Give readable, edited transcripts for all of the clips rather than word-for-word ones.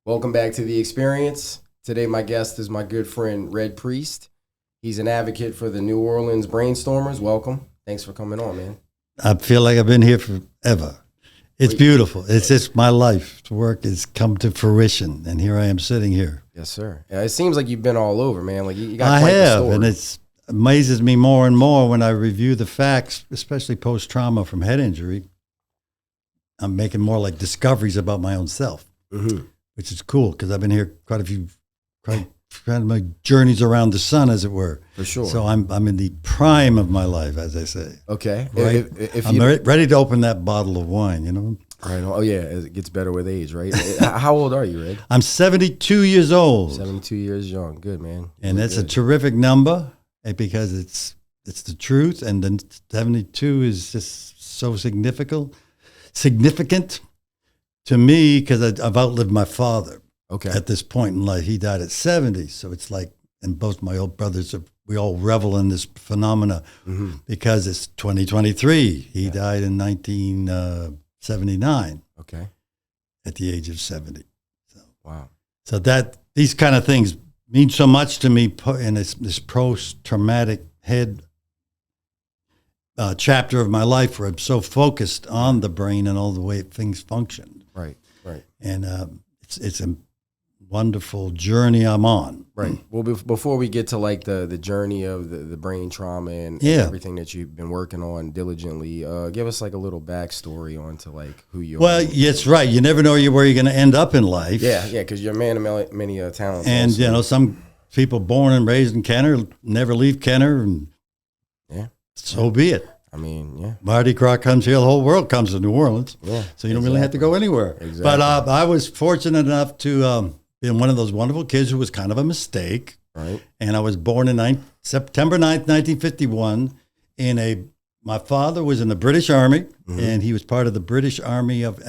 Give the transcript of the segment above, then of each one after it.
Welcome back to The Experience. Today my guest is my good friend Red Priest. He's an advocate for the New Orleans Brainstormers. Welcome. Thanks for coming on, man. I feel like I've been here forever. It's beautiful. It's just my life's work has come to fruition, and here I am sitting here. Yes, sir. Yeah, it seems like you've been all over, man. Like you got I quite the have, story. and it amazes me more and more when I review the facts, especially post-trauma from head injury. I'm making more like discoveries about my own self, which is cool because I've been here quite of my journeys around the sun, as it were. For sure. So I'm in the prime of my life, as they say. Okay. Right? I'm ready to open that bottle of wine, you know? Right. Oh, yeah. It gets better with age, right? How old are you, Red? I'm 72 years old. 72 years young. Good, man. And that's a terrific number because it's the truth. And then 72 is just so significant to me because I've outlived my father. Okay. At this point in life, he died at 70. So it's like, and both my old brothers, we all revel in this phenomena because it's 2023. He died in 1979. Okay. At the age of 70. So, wow. So these kind of things mean so much to me in this post-traumatic head chapter of my life where I'm so focused on the brain and all the way things function. Right. Right. And it's a wonderful journey I'm on. Right. Well, before we get to like the journey of the brain trauma and everything that you've been working on diligently, give us like a little backstory onto like who you are. Well, it's right. You never know where you're going to end up in life. Yeah, because you're a man of many talents. And, also. you know, some people born and raised in Kenner never leave Kenner, and so be it. I mean, yeah. Mardi Gras comes here, the whole world comes to New Orleans. Yeah, so you don't really have to go anywhere. Exactly. But I was fortunate enough to be one of those wonderful kids who was kind of a mistake. Right. And I was born in September 9th, 1951. My father was in the British Army, and he was part of the British Army of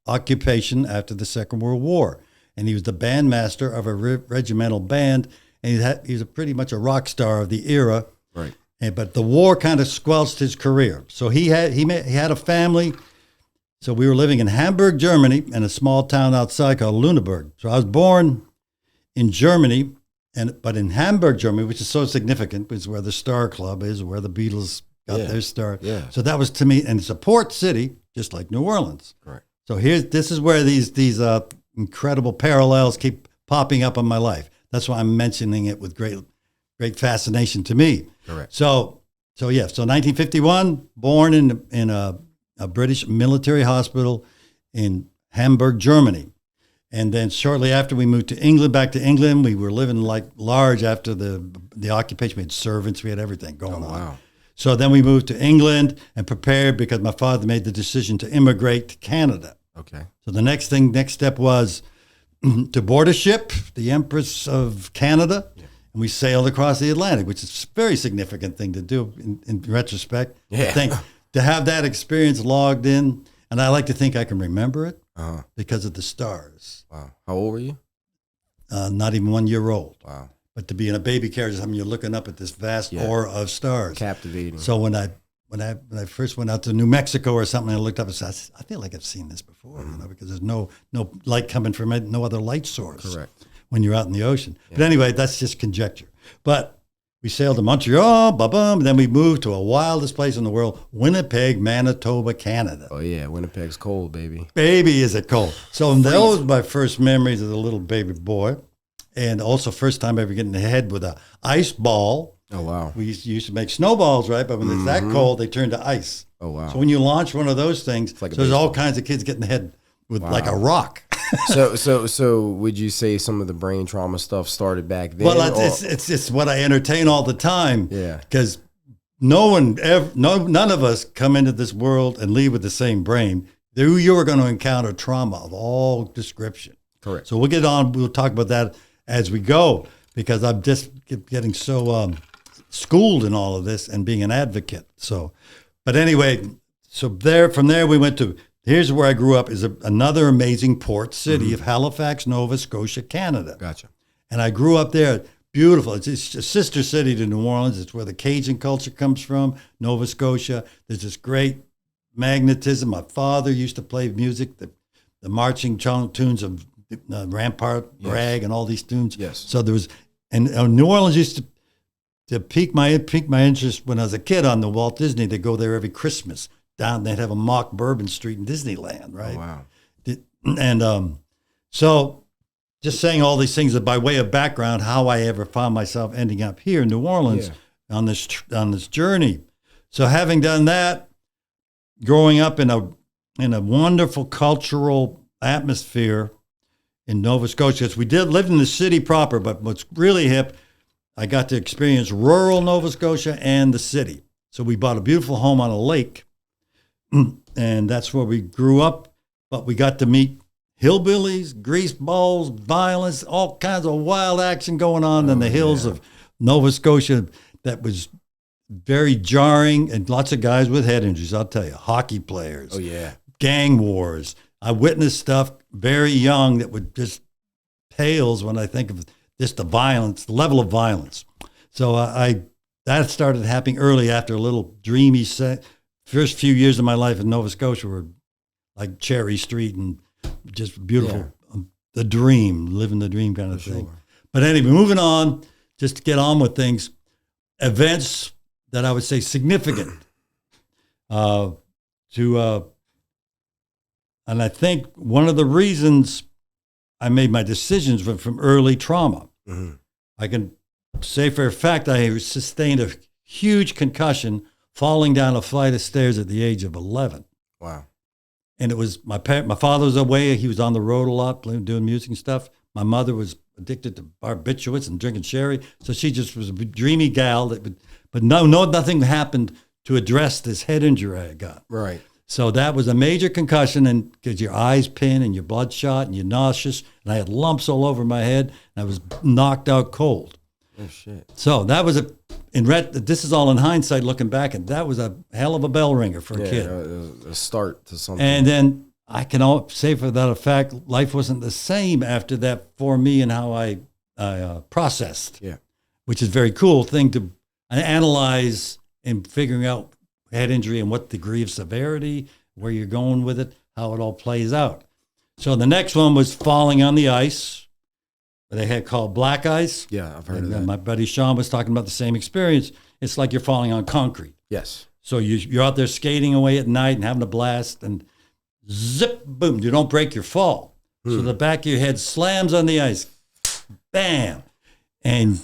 Occupation after the Second World War. And he was the bandmaster of a regimental band, and he was pretty much a rock star of the era. Right. But the war kind of squelched his career. So he had a family. So we were living in Hamburg, Germany, in a small town outside called Lüneburg. So I was born in Germany, but in Hamburg, Germany, which is so significant, which is where the Star Club is, where the Beatles got their start. Yeah. So that was to me, and it's a port city, just like New Orleans. Correct. So this is where these incredible parallels keep popping up in my life. That's why I'm mentioning it with great fascination to me. Correct. So 1951, born in a British military hospital in Hamburg, Germany. And then shortly after we moved back to England, we were living like large after the occupation. We had servants, we had everything going on. Wow. So then we moved to England and prepared because my father made the decision to immigrate to Canada. Okay. So the next step was to board a ship, the Empress of Canada, and we sailed across the Atlantic, which is a very significant thing to do in retrospect. Yeah. To have that experience logged in, and I like to think I can remember it because of the stars. Wow. How old were you? Not even 1 year old. Wow. But to be in a baby carriage, I mean, you're looking up at this vast aura of stars. Captivating. So when I first went out to New Mexico or something, I looked up and said, I feel like I've seen this before, because there's no light coming from it, no other light source. Correct. When you're out in the ocean. Yeah. But anyway, that's just conjecture. But we sailed to Montreal, and then we moved to a wildest place in the world, Winnipeg, Manitoba, Canada. Oh, yeah. Winnipeg's cold, baby. Baby, is it cold. So those were my first memories as a little baby boy. And also first time ever getting hit with an ice ball. Oh, wow. We used to make snowballs, right? But when it's that cold, they turn to ice. Oh, wow. So when you launch one of those things, there's all kinds of kids getting hit with like a rock. So would you say some of the brain trauma stuff started back then? Well, it's what I entertain all the time. Yeah. Because none of us come into this world and leave with the same brain. You are going to encounter trauma of all description. Correct. So we'll talk about that as we go, because I'm just getting so schooled in all of this and being an advocate. So, but anyway, from there we went to. Here's where I grew up, is another amazing port city of Halifax, Nova Scotia, Canada. Gotcha. And I grew up there. Beautiful. It's a sister city to New Orleans. It's where the Cajun culture comes from, Nova Scotia. There's this great magnetism. My father used to play music, the marching tunes of Rampart, Bragg, and all these tunes. Yes. So there was, and New Orleans used to pique my interest when I was a kid on the Walt Disney. They'd go there every Christmas. They'd have a mock Bourbon Street in Disneyland, right? Oh, wow. And so just saying all these things by way of background, how I ever found myself ending up here in New Orleans on this journey. So having done that, growing up in a wonderful cultural atmosphere in Nova Scotia, because we lived in the city proper, but what's really hip, I got to experience rural Nova Scotia and the city. So we bought a beautiful home on a lake, and that's where we grew up. But we got to meet hillbillies, grease balls, violence, all kinds of wild action going on in the hills of Nova Scotia. That was very jarring, and lots of guys with head injuries, I'll tell you, hockey players, gang wars. I witnessed stuff very young that would just pales when I think of just the violence, the level of violence. So that started happening early after a little dreamy first few years of my life in Nova Scotia were like Cherry Street and just beautiful, the dream, living the dream kind of thing. But anyway, moving on, just to get on with things, events that I would say significant and I think one of the reasons I made my decisions were from early trauma. Mm-hmm. I can say for a fact I sustained a huge concussion falling down a flight of stairs at the age of 11. Wow. And it was my father was away. He was on the road a lot, doing music and stuff. My mother was addicted to barbiturates and drinking sherry. So she just was a dreamy gal but nothing happened to address this head injury I got. Right. So that was a major concussion, and because your eyes pin and you're bloodshot and you're nauseous, and I had lumps all over my head, and I was knocked out cold. Oh shit! So that was this is all in hindsight looking back, and that was a hell of a bell ringer for a kid. A start to something. And then I can say for that fact, life wasn't the same after that for me and how I processed. Yeah, which is a very cool thing to analyze and figuring out head injury and what degree of severity, where you're going with it, how it all plays out. So the next one was falling on the ice. They had called black ice. Yeah, I've heard of that. My buddy Sean was talking about the same experience. It's like you're falling on concrete. Yes. So you're out there skating away at night and having a blast, and zip, boom, you don't break your fall. So the back of your head slams on the ice. Bam. And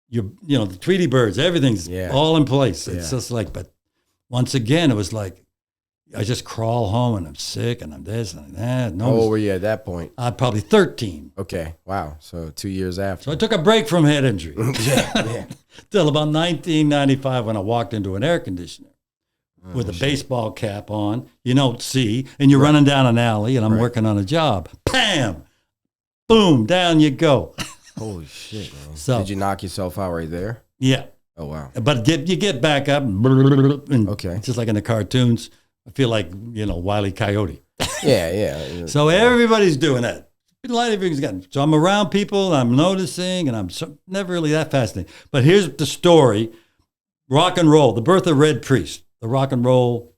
the Tweety birds, everything's all in place. It's just like, but once again, it was like, I just crawl home and I'm sick and I'm this and that. How old were you at that point? I'm probably 13. Okay. Wow. So 2 years after. So I took a break from head injury. Till about 1995 when I walked into an air conditioner with a baseball cap on. You don't see, and you're running down an alley and I'm working on a job. Bam! Boom! Down you go. Holy shit, man. So, did you knock yourself out right there? Yeah. Oh, wow. But you get back up and just like in the cartoons, I feel like, Wile E. Coyote. Yeah. So everybody's doing that. So I'm around people, I'm noticing, and I'm never really that fascinated. But here's the story. Rock and roll, the birth of Red Priest, the rock and roll,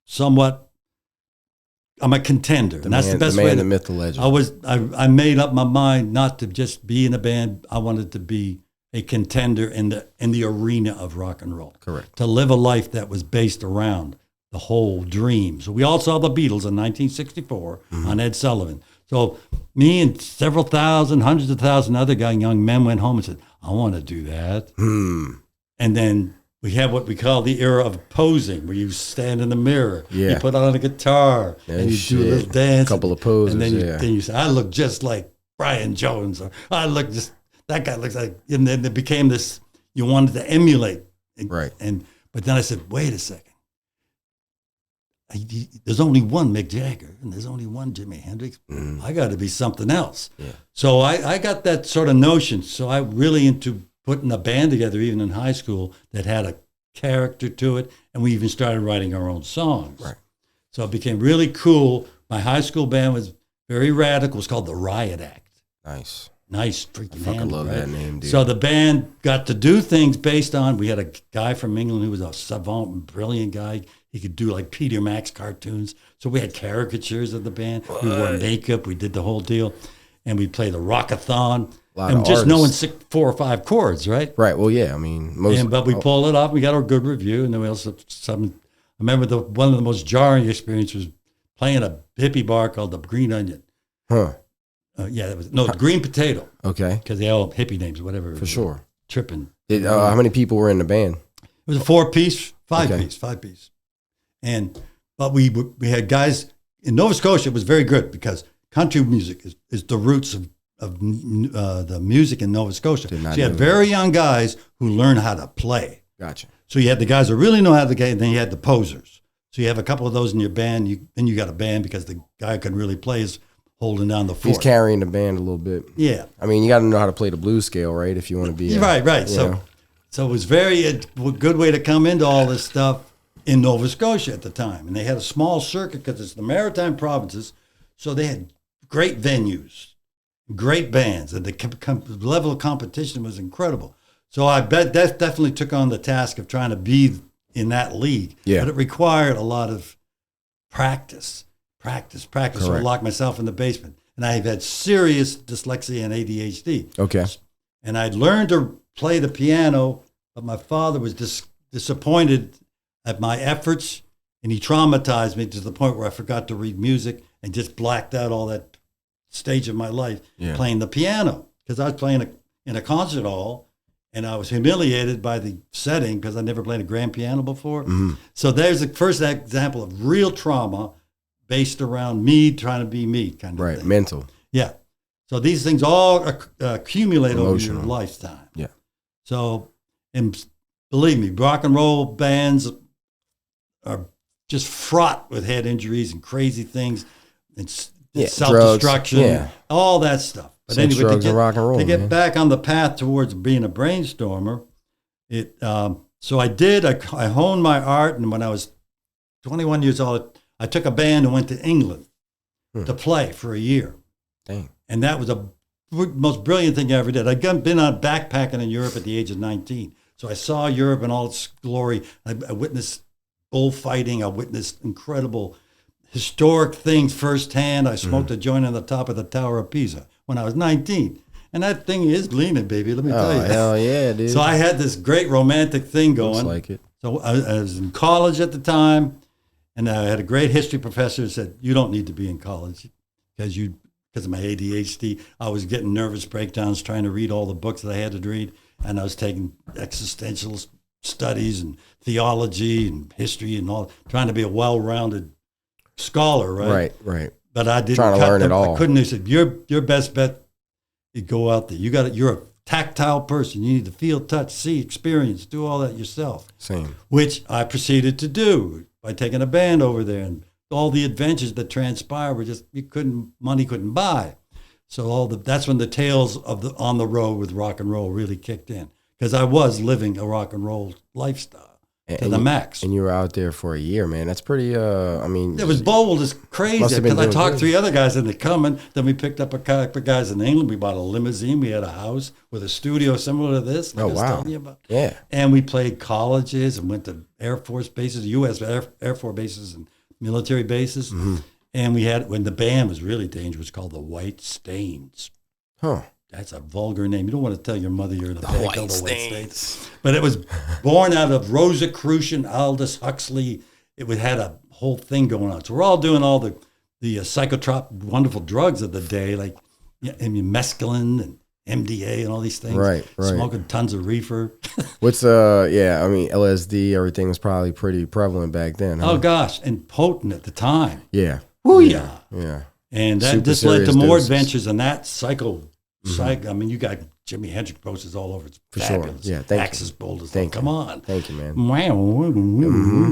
somewhat, I'm a contender. And that's the best way. The myth, the legend. I made up my mind not to just be in a band. I wanted to be a contender in the arena of rock and roll. Correct. To live a life that was based around the whole dream. So we all saw the Beatles in 1964 on Ed Sullivan. So me and several thousand, hundreds of thousands other young men went home and said, I want to do that. And then we have what we call the era of posing, where you stand in the mirror, you put on a guitar, and you do a little dance. A couple of poses, and then you say, I look just like Brian Jones, or I look just, that guy looks like, and then it became this, you wanted to emulate. Right. But then I said, wait a second. There's only one Mick Jagger, and there's only one Jimi Hendrix. I got to be something else. Yeah. So I got that sort of notion. So I really into putting a band together, even in high school, that had a character to it, and we even started writing our own songs. Right. So it became really cool. My high school band was very radical. It was called the Riot Act. Nice freaking name. I love that name, dude. So the band got to do things based on, we had a guy from England who was a savant, brilliant guy. He could do like Peter Max cartoons. So we had caricatures of the band. We wore makeup. We did the whole deal. and we'd play the rockathon. Lot and of just knowing artists. 4 or 5 chords, right? Right. Well, yeah. I mean, most. But we pulled it off. We got a good review, and then we also I remember one of the most jarring experiences was playing a hippie bar called the Green Onion. Huh. The Green Potato. Okay. Because they all hippie names, whatever. For sure. Tripping. How many people were in the band? It was a 4-piece, 5-piece. But we had guys in Nova Scotia. It was very good because country music is the roots of the music in Nova Scotia. So you had very young guys who learned how to play. Gotcha. So you had the guys that really know how to play, and then you had the posers. So you have a couple of those in your band. Then you got a band because the guy who can really play is holding down the fort. He's carrying the band a little bit. Yeah. I mean, you got to know how to play the blues scale, right? If you want to be right. So it was a good way to come into all this stuff in Nova Scotia at the time, and they had a small circuit because it's the Maritime Provinces, so they had great venues. Great bands, and the level of competition was incredible. So I bet that definitely took on the task of trying to be in that league. Yeah. But it required a lot of practice. Correct. So I locked myself in the basement. And I've had serious dyslexia and ADHD. Okay. And I'd learned to play the piano, but my father was disappointed at my efforts, and he traumatized me to the point where I forgot to read music and just blacked out all that stage of my life playing the piano, because I was playing in a concert hall, and I was humiliated by the setting because I never played a grand piano before. Mm-hmm. So there's the first example of real trauma based around me trying to be me kind of thing. Mental. Yeah. So these things all accumulate over your lifetime. Yeah. So, and believe me, rock and roll bands are just fraught with head injuries and crazy things and self-destruction, all that stuff. But anyway, to get back on the path towards being a brainstormer, so I honed my art, and when I was 21 years old, I took a band and went to England to play for a year. Dang. And that was the most brilliant thing I ever did. I'd been on backpacking in Europe at the age of 19. So I saw Europe in all its glory. I witnessed bullfighting. I witnessed incredible historic things firsthand. I smoked a joint on the top of the Tower of Pisa when I was 19. And that thing is gleaming, baby, let me tell you. Hell yeah, dude. So I had this great romantic thing going. Looks like it. So I was in college at the time, and I had a great history professor who said, you don't need to be in college because of my ADHD. I was getting nervous breakdowns trying to read all the books that I had to read, and I was taking existential studies and theology and history and all, trying to be a well-rounded scholar, right? Right. But I didn't trying to learn it all. I couldn't. He said, your best bet, you go out there. You're a tactile person. You need to feel, touch, see, experience, do all that yourself. Same. Which I proceeded to do by taking a band over there, and all the adventures that transpired were just money couldn't buy. So that's when the tales of on the road with rock and roll really kicked in, because I was living a rock and roll lifestyle. To the max. And you were out there for a year, man. That's pretty, It was bold as crazy, because I talked 3 other guys into coming. Then we picked up a couple of guys in England. We bought a limousine. We had a house with a studio similar to this. Like I was telling you about. Yeah. And we played colleges and went to Air Force bases, U.S. Air Force bases and military bases. Mm-hmm. And we had, when the band was really dangerous, called the White Stains. Huh. That's a vulgar name. You don't want to tell your mother you're in a band called the White Stains. But it was born out of Rosicrucian, Aldous Huxley. It had a whole thing going on. So we're all doing all the psychotropic, wonderful drugs of the day, like mescaline and MDA and all these things. Right. Smoking tons of reefer. What's LSD, everything was probably pretty prevalent back then. Huh? Oh gosh, and potent at the time. Yeah. Woo yeah. Yeah. And that just led to more adventures in that psycho. I mean, you got Jimi Hendrix posters all over. It's for fabulous. Sure. Yeah, thank Axis you. boulders. Come on. Thank you, man. Mm-hmm.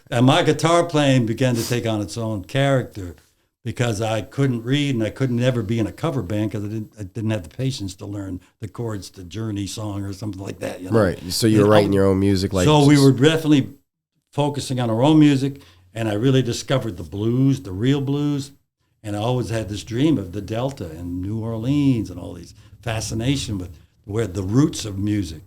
And my guitar playing began to take on its own character, because I couldn't read, and I couldn't ever be in a cover band because I didn't have the patience to learn the chords to Journey song or something like that. You know? Right. So you were writing your own music, So we were definitely focusing on our own music, and I really discovered the blues, the real blues. And I always had this dream of the Delta and New Orleans and all these fascination with where the roots of music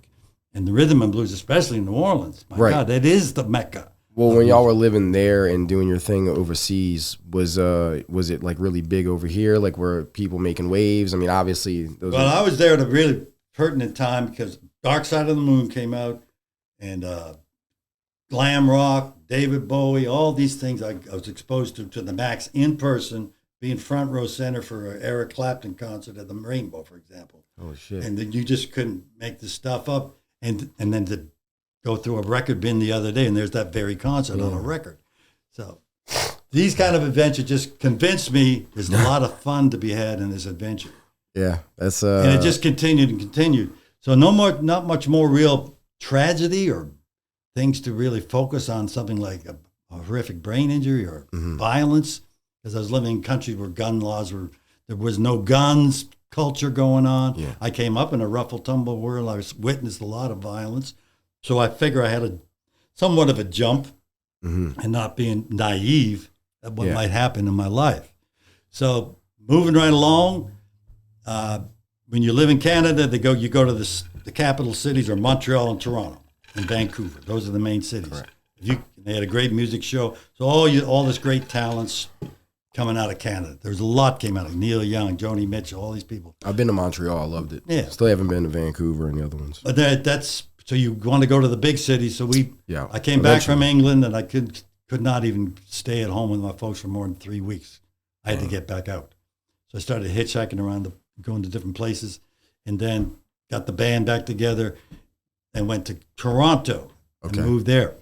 and the rhythm and blues, especially in New Orleans. My God, that is the Mecca Well, when y'all were living there and doing your thing overseas, was it like really big over here? Like, were people making waves? I mean, obviously, I was there at a really pertinent time because Dark Side of the Moon came out, and glam rock, David Bowie, all these things I was exposed to the max in person, being front row center for an Eric Clapton concert at the Rainbow, for example. Oh shit! And then you just couldn't make this stuff up, and then to go through a record bin the other day, and there's that very concert on a record. So these kind of adventures just convinced me there's a lot of fun to be had in this adventure. Yeah, that's and it just continued and continued. So not much more real tragedy or things to really focus on, something like a horrific brain injury or violence, because I was living in a country where gun laws there was no guns culture going on. Yeah. I came up in a rough and tumble world. I witnessed a lot of violence. So I figure I had somewhat of a jump and not being naive at what might happen in my life. So moving right along, when you live in Canada, you go to the capital cities are Montreal and Toronto and Vancouver. Those are the main cities. They had a great music show. So all this great talents coming out of Canada. There's a lot came out of Neil Young, Joni Mitchell, all these people. I've been to Montreal. I loved it. Yeah. Still haven't been to Vancouver and the other ones. But so you want to go to the big cities. So I came back from England, and I could not even stay at home with my folks for more than 3 weeks. I had to get back out. So I started hitchhiking around, going to different places, and then got the band back together and went to Toronto and moved there.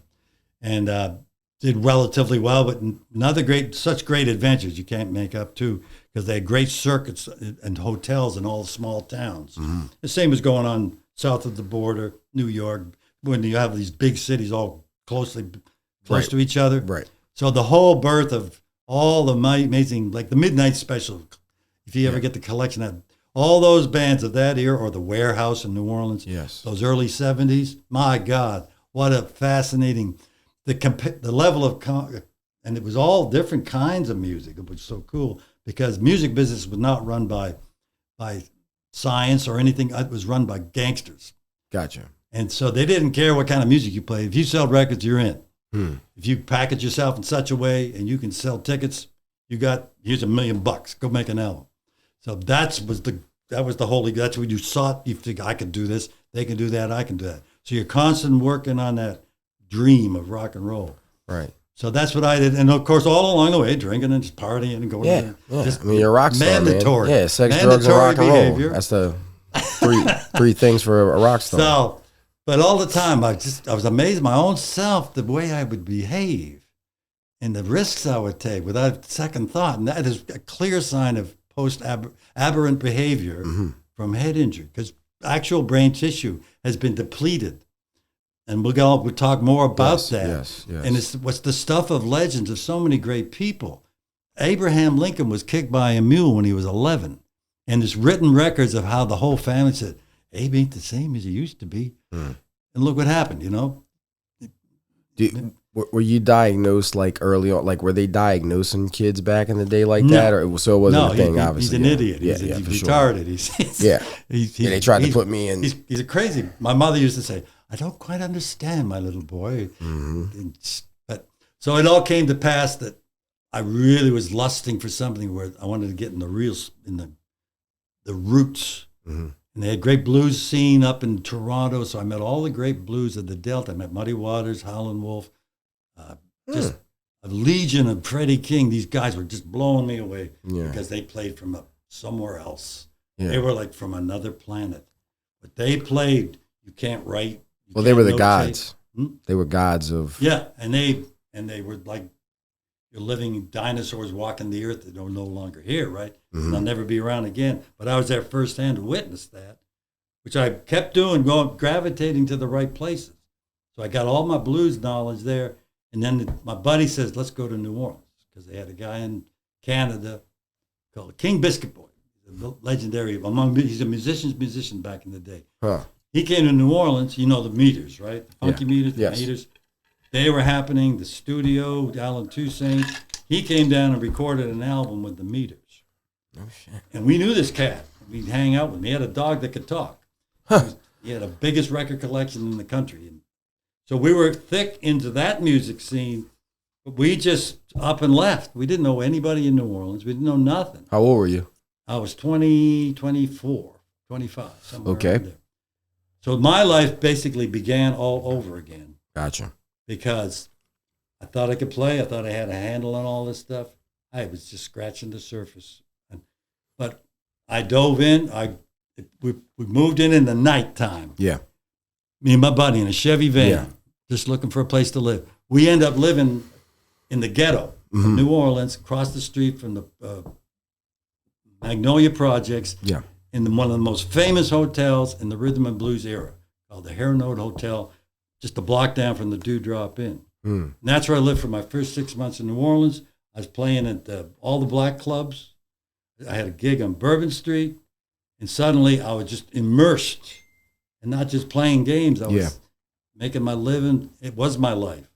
And did relatively well, but such great adventures you can't make up too, because they had great circuits and hotels in all the small towns. The same is going on south of the border, New York, when you have these big cities all close to each other. Right. So the whole birth of all the amazing, like the Midnight Special, if you ever get the collection of all those bands of that era, or the Warehouse in New Orleans, those early 70s, my God, what a fascinating, the level of, and it was all different kinds of music. It was so cool because music business was not run by science or anything. It was run by gangsters. Gotcha. And so they didn't care what kind of music you played. If you sell records, you're in. If you package yourself in such a way and you can sell tickets, here's $1 million. Go make an album. So that was the holy. That's what you sought. You think I could do this, they can do that, I can do that. So you're constantly working on that dream of rock and roll. Right. So that's what I did, and of course, all along the way, drinking and just partying and going. Yeah. I mean, you're a rock star, mandatory. Man. Yeah, sex, drugs, and rock and roll. That's the three things for a rock star. So, but all the time, I was amazed at my own self, the way I would behave, and the risks I would take without second thought, and that is a clear sign of post-aberrant behavior from head injury, because actual brain tissue has been depleted. And we'll talk more about that. Yes. And what's the stuff of legends of so many great people. Abraham Lincoln was kicked by a mule when he was 11. And there's written records of how the whole family said, Abe ain't the same as he used to be. And look what happened, Were you diagnosed like early on? Like, were they diagnosing kids back in the day like that? Or so it wasn't a thing, obviously. He's an idiot. He's retarded. Sure. They tried to put me in. He's a crazy. My mother used to say, I don't quite understand my little boy. But so it all came to pass that I really was lusting for something where I wanted to get in the roots. And they had great blues scene up in Toronto. So I met all the great blues of the Delta. I met Muddy Waters, Howlin' Wolf, just a legion of Freddie King. These guys were just blowing me away because they played from somewhere else. They were like from another planet. But they played, you can't write. Well, they were the gods. They were gods of... Yeah, and they were like you're living dinosaurs walking the earth that are no longer here, right? And they'll never be around again. But I was there firsthand to witness that, which I kept doing, gravitating to the right places. So I got all my blues knowledge there. And then my buddy says, let's go to New Orleans, because they had a guy in Canada called King Biscuit Boy. He's a legendary, he's a musician back in the day. He came to New Orleans, the Meters, right? The Funky Meters, the Meters. They were happening, the studio, Alan Toussaint. He came down and recorded an album with the Meters. Oh, shit. And we knew this cat. We'd hang out with him. He had a dog that could talk. He had the biggest record collection in the country. And So we were thick into that music scene, but we just up and left. We didn't know anybody in New Orleans. We didn't know nothing. How old were you? I was 20, 24, 25, somewhere Okay. around there. So my life basically began all over again. Gotcha. Because I thought I could play. I thought I had a handle on all this stuff. I was just scratching the surface. But I dove in. We moved in the nighttime. Yeah. Me and my buddy in a Chevy van, Yeah. just looking for a place to live. We end up living in the ghetto of New Orleans, across the street from the Magnolia Projects, Yeah. in one of the most famous hotels in the rhythm and blues era, called the Hairnote Hotel, just a block down from the Dewdrop Inn. And that's where I lived for my first 6 months in New Orleans. I was playing at all the black clubs. I had a gig on Bourbon Street, and suddenly I was just immersed, and not just playing games. I was making my living. It was my life.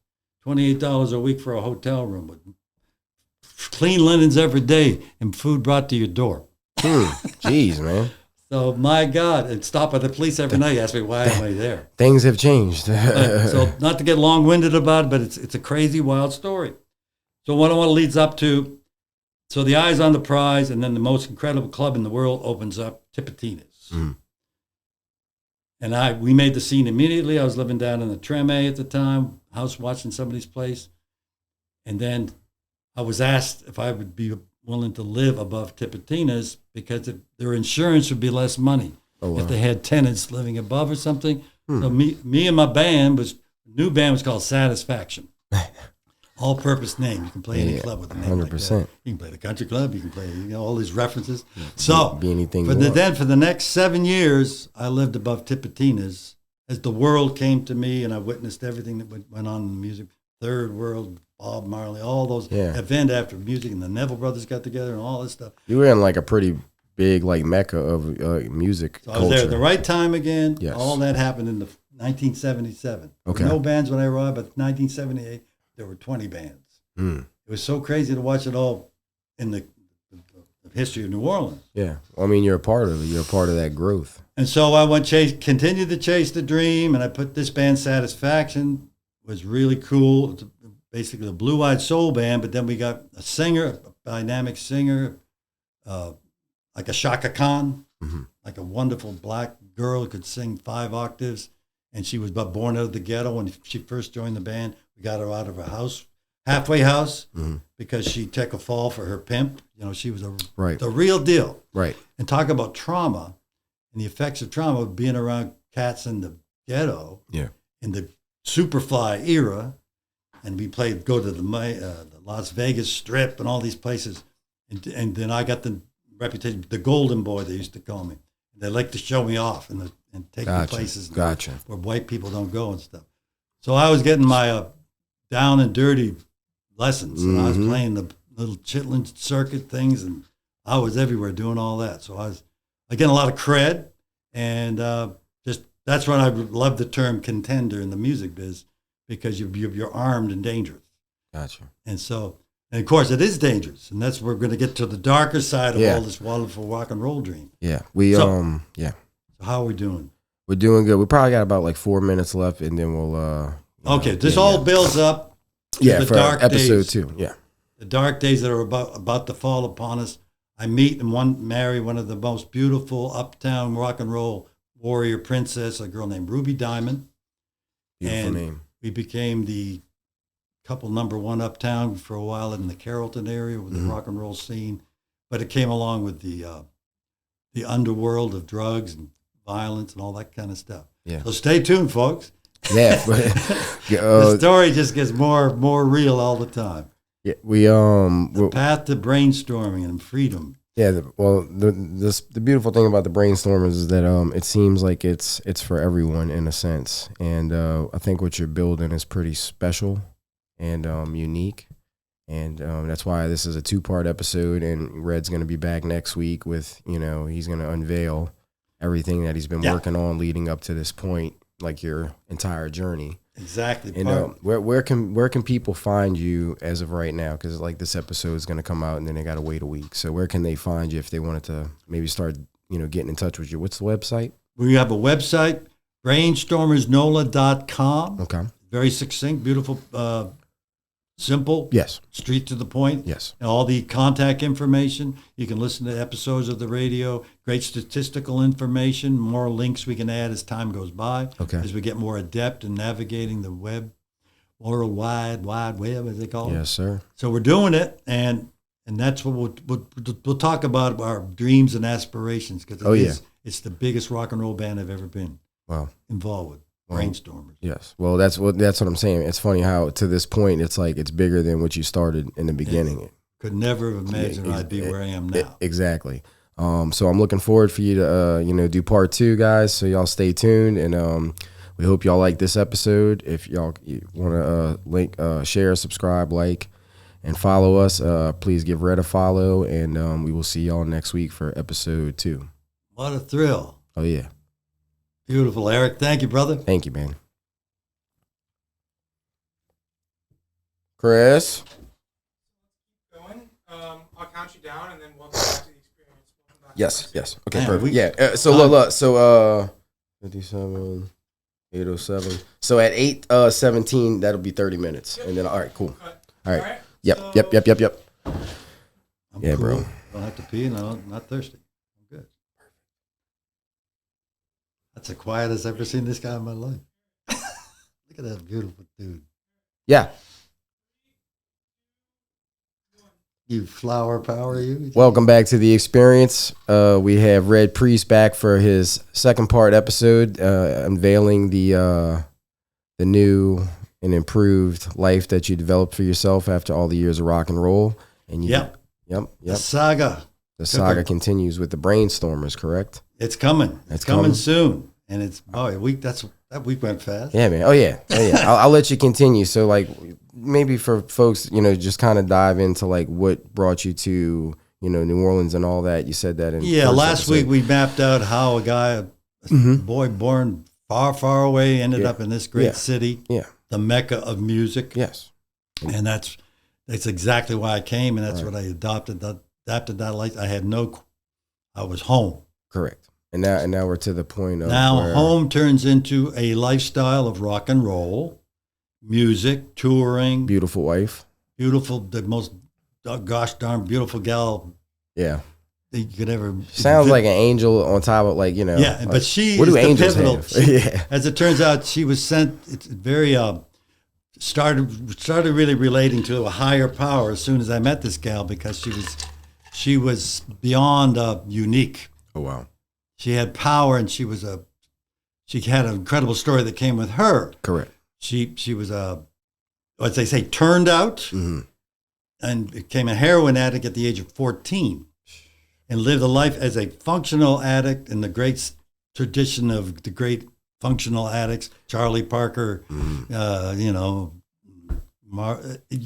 $28 a week for a hotel room with clean linens every day and food brought to your door. Jeez, man. So, my God, and stopped by the police every night, ask me, why am I there? Things have changed. So, not to get long-winded about it, but it's a crazy, wild story. So, what leads up to, so the eye's on the prize, and then the most incredible club in the world opens up, Tipitina's. And we made the scene immediately. I was living down in the Treme at the time, house watching somebody's place. And then I was asked if I would be willing to live above Tipitina's because their insurance would be less money if they had tenants living above or something. So me and my new band was called Satisfaction. All-purpose name. You can play any club with a name 100%. Like that. You can play the country club. You can play all these references. So be anything then for the next 7 years, I lived above Tipitina's as the world came to me, and I witnessed everything that went on in the music. Third World, Bob Marley, all those event after music, and the Neville Brothers got together and all this stuff. You were in like a pretty big like mecca of music So I was there at the right time again. Yes. All that happened in 1977. Okay. There were no bands when I arrived, but 1978, there were 20 bands. It was so crazy to watch it all in the history of New Orleans. Yeah. Well, I mean, you're a part of it. You're a part of that growth. And so I continued to chase the dream, and I put this band, Satisfaction, was really cool. It's basically a blue-eyed soul band, but then we got a singer, a dynamic singer, like a Shaka Khan, like a wonderful black girl who could sing 5 octaves, and she was born out of the ghetto. When she first joined the band, we got her out of her house, halfway house, because she took a fall for her pimp. You know, she was the real deal. Right. And talk about trauma and the effects of trauma, being around cats in the ghetto, in the Superfly era, and we go to the Las Vegas Strip and all these places, and then I got the reputation, the Golden Boy, they used to call me. They like to show me off and take me places where white people don't go and stuff. So I was getting my down and dirty lessons, and I was playing the little Chitlin circuit things, and I was everywhere doing all that. So I was getting a lot of cred, and that's when I love the term contender in the music biz, because you're armed and dangerous. Gotcha. And so, and of course, it is dangerous, and that's where we're going to get to the darker side of all this wonderful rock and roll dream. Yeah, So how are we doing? We're doing good. We probably got about like 4 minutes left, and then we'll. This all builds up. To for dark episode days. 2. Yeah, the dark days that are about to fall upon us. I meet and marry one of the most beautiful uptown rock and roll warrior princess, a girl named Ruby Diamond. beautiful and name. We became the couple number one uptown for a while in the Carrollton area with the rock and roll scene, but it came along with the underworld of drugs and violence and all that kind of stuff. Yeah. So stay tuned, folks. Yeah, the story just gets more real all the time. Yeah, the path to brainstorming and freedom. Yeah, the beautiful thing about the Brainstormers is that it seems like it's for everyone in a sense, and I think what you're building is pretty special and unique, and that's why this is a 2-part episode. And Red's going to be back next week with he's going to unveil everything that he's been working on leading up to this point, like your entire journey. Exactly. And where can people find you as of right now? Because like this episode is going to come out and then they got to wait a week. So where can they find you if they wanted to maybe start getting in touch with you? What's the website? We have a website, brainstormersnola.com. Okay. very succinct, beautiful, simple. Yes. Straight to the point. Yes. And all the contact information. You can listen to episodes of the radio. Great statistical information. More links we can add as time goes by. Okay. As we get more adept in navigating the web, wide web, as they call it. Yes, sir. So we're doing it, and that's what we'll talk about our dreams and aspirations, because it's the biggest rock and roll band I've ever been involved with. Brainstormers. Yes. Well, that's what I'm saying. It's funny how to this point it's like it's bigger than what you started in the beginning. Could never have imagined I'd be where I am now. Exactly. So I'm looking forward for you to do part 2, guys. So y'all stay tuned, and we hope y'all like this episode. If y'all want to share, subscribe, like, and follow us, please give Red a follow, and we will see y'all next week for episode 2. What a thrill! Oh yeah. Beautiful, Eric. Thank you, brother. Thank you, man. Chris? Going. I'll count you down, and then we'll go back to the experience. Yes. Okay, Man, perfect. So look. So 57, 8:07. So at 8:17, that'll be 30 minutes, and then all right, cool. All right. Yep. I'm Yeah, cool. bro. Don't have to pee, and I'm not thirsty. I'm good. That's the quietest I've ever seen this guy in my life. Look at that beautiful dude. Yeah. You flower power, you. Welcome back to the experience. We have Red Priest back for his second part episode, unveiling the new and improved life that you developed for yourself after all the years of rock and roll. And Yep. The saga. continues with the Brainstormers, correct? It's coming. It's coming coming soon, and it's a week. That week went fast. Yeah, man. Oh yeah. I'll let you continue. So like maybe for folks, just kind of dive into like what brought you to New Orleans and all that. You said that in last week we mapped out how a boy born far away ended up in this great city. Yeah. The Mecca of music. Yes. And that's exactly why I came, and that's what I adopted that life. I was home. Correct. And now we're to the point of home turns into a lifestyle of rock and roll, music, touring. Beautiful wife. Beautiful, the most gosh darn beautiful gal. Yeah. That you could ever. Sounds like an angel on top of Yeah, but she what is do the angels pivotal. have? Yeah. As it turns out, she was sent. It's very started really relating to a higher power as soon as I met this gal, because she was beyond unique. Oh wow. She had power, and she had an incredible story that came with her. Correct. She was what they say, turned out, and became a heroin addict at the age of 14, and lived a life as a functional addict in the great tradition of the great functional addicts, Charlie Parker, you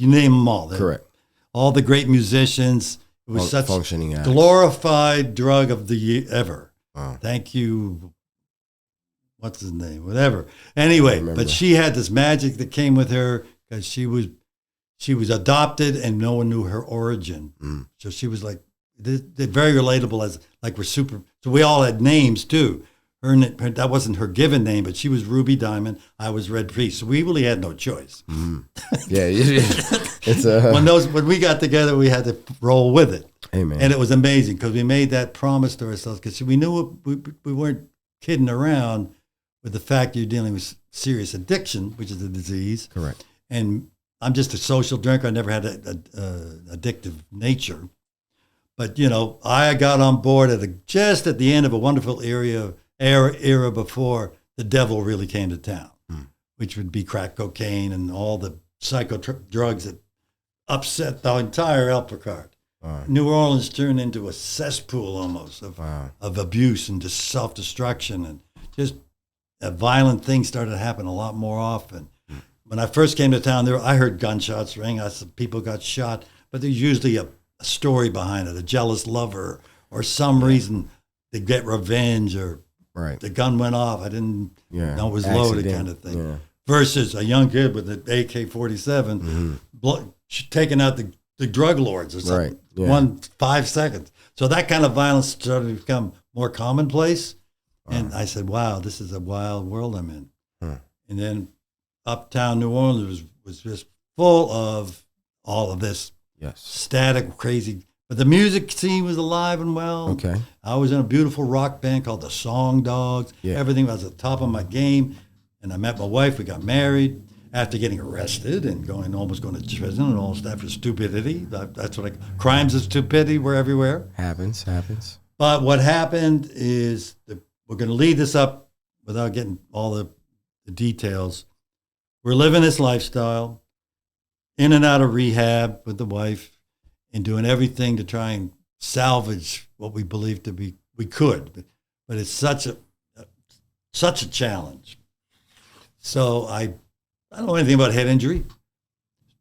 name them all. Correct. All the great musicians. It was such functioning addicts. Glorified drug of the year ever. Wow. Thank you. What's his name? Whatever. Anyway, but she had this magic that came with her, because she was adopted and no one knew her origin. So she was like, they're very relatable, as like we're super. So we all had names too. That wasn't her given name, but she was Ruby Diamond. I was Red Priest. So we really had no choice. Yeah. It's when we got together, we had to roll with it. Amen. And it was amazing, because we made that promise to ourselves, because we knew we weren't kidding around with the fact you're dealing with serious addiction, which is a disease. Correct. And I'm just a social drinker. I never had an addictive nature. But, I got on board just at the end of a wonderful era before the devil really came to town, which would be crack cocaine and all the drugs that upset the entire apple cart. Wow. New Orleans turned into a cesspool almost of abuse and just self-destruction, and just violent things started to happen a lot more often. When I first came to town, I heard gunshots ring. I said people got shot, but there's usually a story behind it, a jealous lover or some reason to get revenge, or the gun went off. I didn't know it was loaded, kind of thing. Yeah. Versus a young kid with an AK-47 taking out the drug lords or something. Right. Yeah. 5 seconds. So that kind of violence started to become more commonplace. And I said, wow, this is a wild world I'm in. And then uptown New Orleans was just full of all of this Yes. static, crazy. But the music scene was alive and well. Okay. I was in a beautiful rock band called the Song Dogs. Yeah. Everything was at the top of my game. And I met my wife. We got married after getting arrested and almost going to prison and all that for stupidity. That's what crimes of stupidity were everywhere. Happens. But what happened is we're going to lead this up without getting all the details. We're living this lifestyle, in and out of rehab with the wife, and doing everything to try and salvage what we believe to be we could. But it's such a challenge. So I don't know anything about head injury,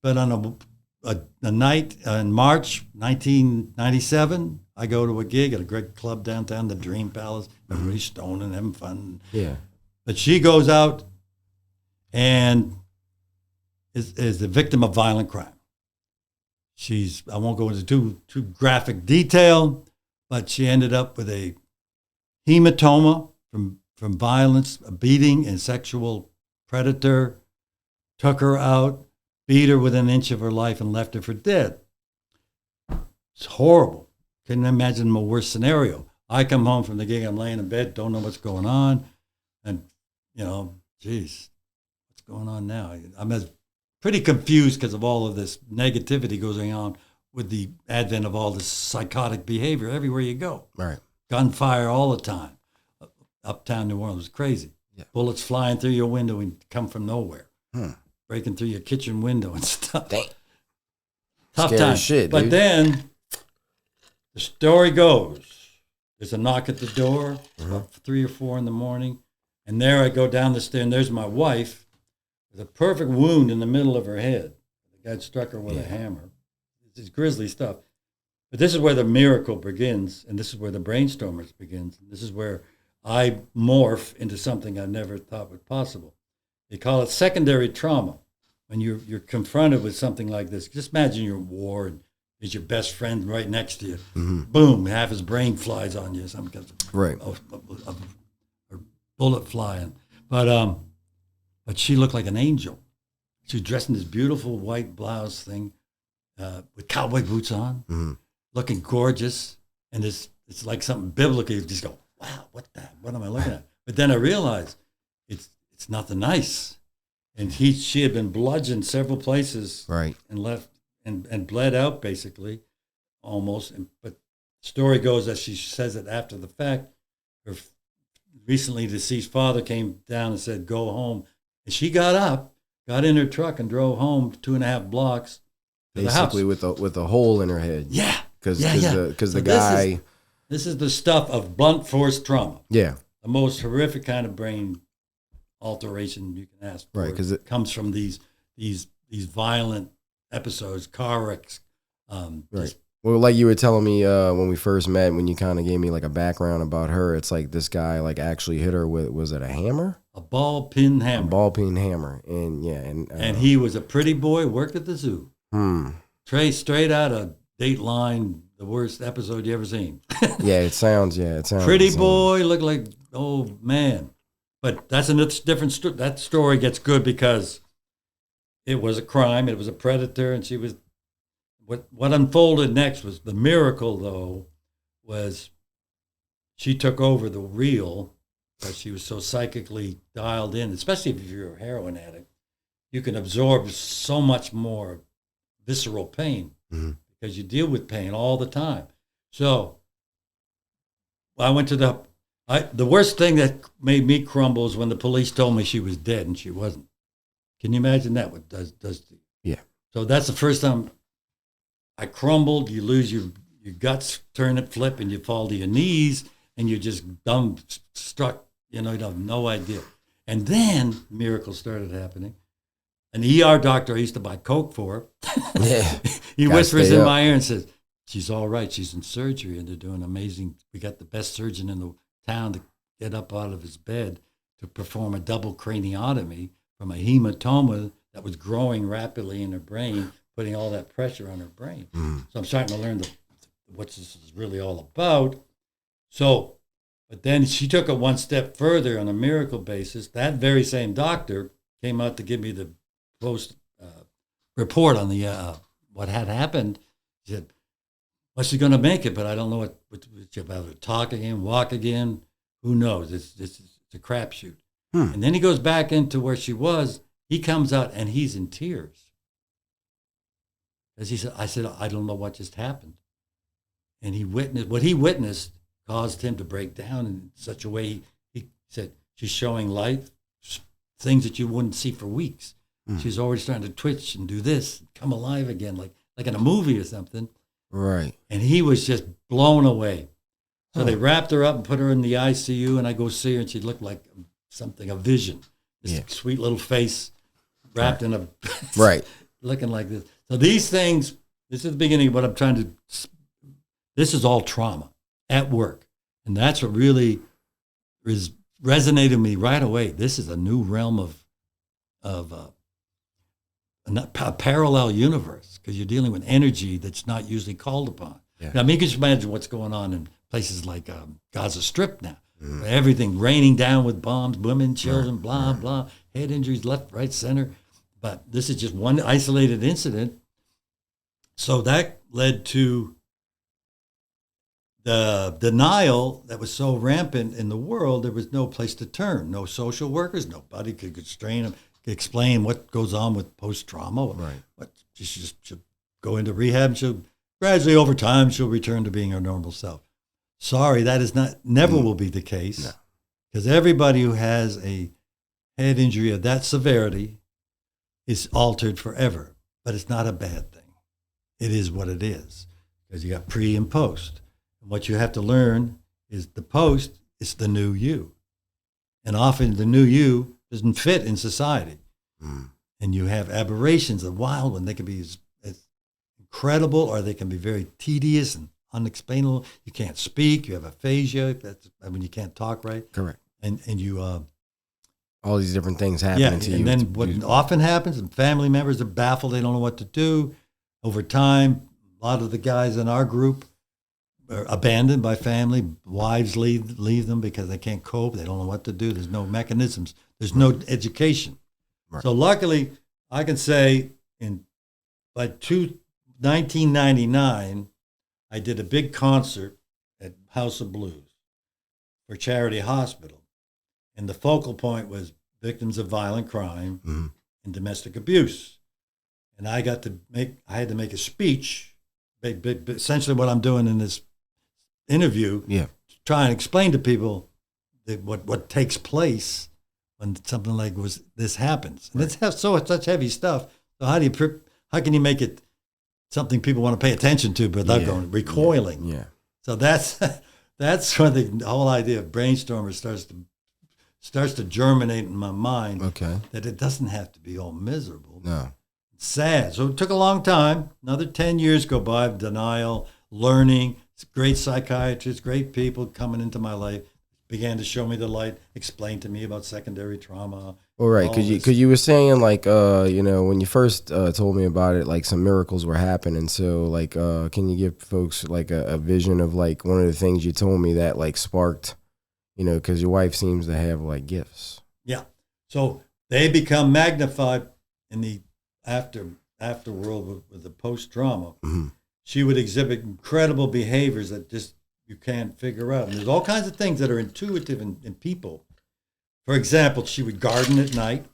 but on a night in March 1997, I go to a gig at a great club downtown, the Dream Palace. Everybody's stoning, having fun. Yeah. But she goes out and is the victim of violent crime. I won't go into too graphic detail, but she ended up with a hematoma from violence, a beating, and sexual predator took her out, beat her within an inch of her life, and left her for dead. It's horrible. Couldn't imagine a worse scenario. I come home from the gig, I'm laying in bed, don't know what's going on, and geez, what's going on now? I'm pretty confused because of all of this negativity going on with the advent of all this psychotic behavior everywhere you go. Right. Gunfire all the time. Uptown New Orleans was crazy. Yeah. Bullets flying through your window and come from nowhere. Breaking through your kitchen window and stuff. Dang. Tough Scary time. shit, but dude. then the story goes, there's a knock at the door, about 3 or 4 in the morning, and there I go down the stairs, and there's my wife with a perfect wound in the middle of her head. The guy struck her with a hammer. It's grisly stuff. But this is where the miracle begins, and this is where the Brainstormers begins. And this is where I morph into something I never thought was possible. They call it secondary trauma. When you're confronted with something like this, just imagine you're in war and there's your best friend right next to you. Mm-hmm. Boom, half his brain flies on you. Some because Right. of a bullet flying. But she looked like an angel. She was dressed in this beautiful white blouse thing with cowboy boots on, looking gorgeous. And it's like something biblical. You just go, wow, what am I looking at? But then I realized it's nothing nice. And she had been bludgeoned several places, Right. and left and bled out basically, almost. But the story goes that she says it after the fact. Her recently deceased father came down and said, "Go home," and she got up, got in her truck, and drove home 2.5 blocks to Basically, the house. with a hole in her head. Yeah, Because yeah. the guy. This is the stuff of blunt force trauma. Yeah. The most horrific kind of brain alteration you can ask for. Right, 'cause it comes from these violent episodes, car wrecks. Right. Well, like you were telling me when we first met, when you kind of gave me like a background about her, it's like this guy like actually hit her with, was it a hammer? A ball pin hammer. A ball peen hammer, and yeah, And he was a pretty boy, worked at the zoo. Straight out of Dateline, the worst episode you ever seen. Yeah, it sounds. Pretty boy, looked like, oh man. But that's a different story. That story gets good because it was a crime. It was a predator, and she was. What unfolded next was the miracle, though, was she took over the reel because she was so psychically dialed in. Especially if you're a heroin addict, you can absorb so much more visceral pain because you deal with pain all the time. So I went to the worst thing that made me crumble is when the police told me she was dead and she wasn't. Can you imagine that? What does to you? Yeah. So that's the first time I crumbled. You lose your guts, turn it, flip, and you fall to your knees, and you're just dumbstruck. You have no idea. And then miracles started happening. An ER doctor I used to buy Coke for. Yeah. He Gotta whispers stay in up. my ear and says, "She's all right. She's in surgery, and they're doing amazing. We got the best surgeon in the town to get up out of his bed to perform a double craniotomy from a hematoma that was growing rapidly in her brain, putting all that pressure on her brain." So I'm starting to learn what this is really all about. So, but then she took it one step further on a miracle basis. That very same doctor came out to give me the post report on the what had happened. She said, "Well, she's going to make it, but I don't know what she's about to talk again, walk again. Who knows? It's a crapshoot." And then he goes back into where she was. He comes out and he's in tears. As he said, I said, "I don't know what just happened." And what he witnessed caused him to break down in such a way. He said, "She's showing life, things that you wouldn't see for weeks. She's already starting to twitch and do this, come alive again, like in a movie or something." Right. And he was just blown away. So they wrapped her up and put her in the ICU, and I go see her, and she looked like something, a vision. This sweet little face wrapped in a... Right. Looking like this. So these things, this is the beginning of what I'm trying to... This is all trauma at work. And that's what really resonated with me right away. This is a new realm of a parallel universe, because you're dealing with energy that's not usually called upon. Yeah. Now, I mean, you can just imagine what's going on in places like Gaza Strip now. Where everything raining down with bombs, women, children, blah, blah, head injuries left, right, center. But this is just one isolated incident. So that led to the denial that was so rampant in the world. There was no place to turn, no social workers, nobody could constrain them, explain what goes on with post-trauma. Right. What she'll go into rehab. She'll gradually, over time, she'll return to being her normal self. Sorry, that is never will be the case, because everybody who has a head injury of that severity is altered forever. But it's not a bad thing. It is what it is, because you got pre and post. And what you have to learn is the post is the new you, and often the new you doesn't fit in society, and you have aberrations, a wild one. They can be as incredible, or they can be very tedious and unexplainable. You can't speak. You have aphasia. You can't talk right. Correct. And you all these different things happening to you. And then what often happens, and family members are baffled. They don't know what to do. Over time, a lot of the guys in our group are abandoned by family. Wives leave them because they can't cope. They don't know what to do. There's no mechanisms. There's no education. Right. So luckily, I can say by 1999, I did a big concert at House of Blues for Charity Hospital. And the focal point was victims of violent crime and domestic abuse. And I had to make a speech, essentially what I'm doing in this interview, to try and explain to people what takes place when something like this happens. And it's such heavy stuff. So how can you make it something people want to pay attention to, but without going recoiling? Yeah. So that's when the whole idea of Brainstormers starts to germinate in my mind. Okay. That it doesn't have to be all miserable. No. It's sad. So it took a long time. Another 10 years go by of denial, learning. Great psychiatrists, great people coming into my life, began to show me the light, explain to me about secondary trauma. All right, because you were saying like when you first told me about it, like some miracles were happening. So like, can you give folks like a vision of like one of the things you told me that like sparked, because your wife seems to have like gifts. Yeah. So they become magnified in the afterworld with the post trauma. Mm-hmm. She would exhibit incredible behaviors that just you can't figure out. And there's all kinds of things that are intuitive in people. For example, she would garden at night.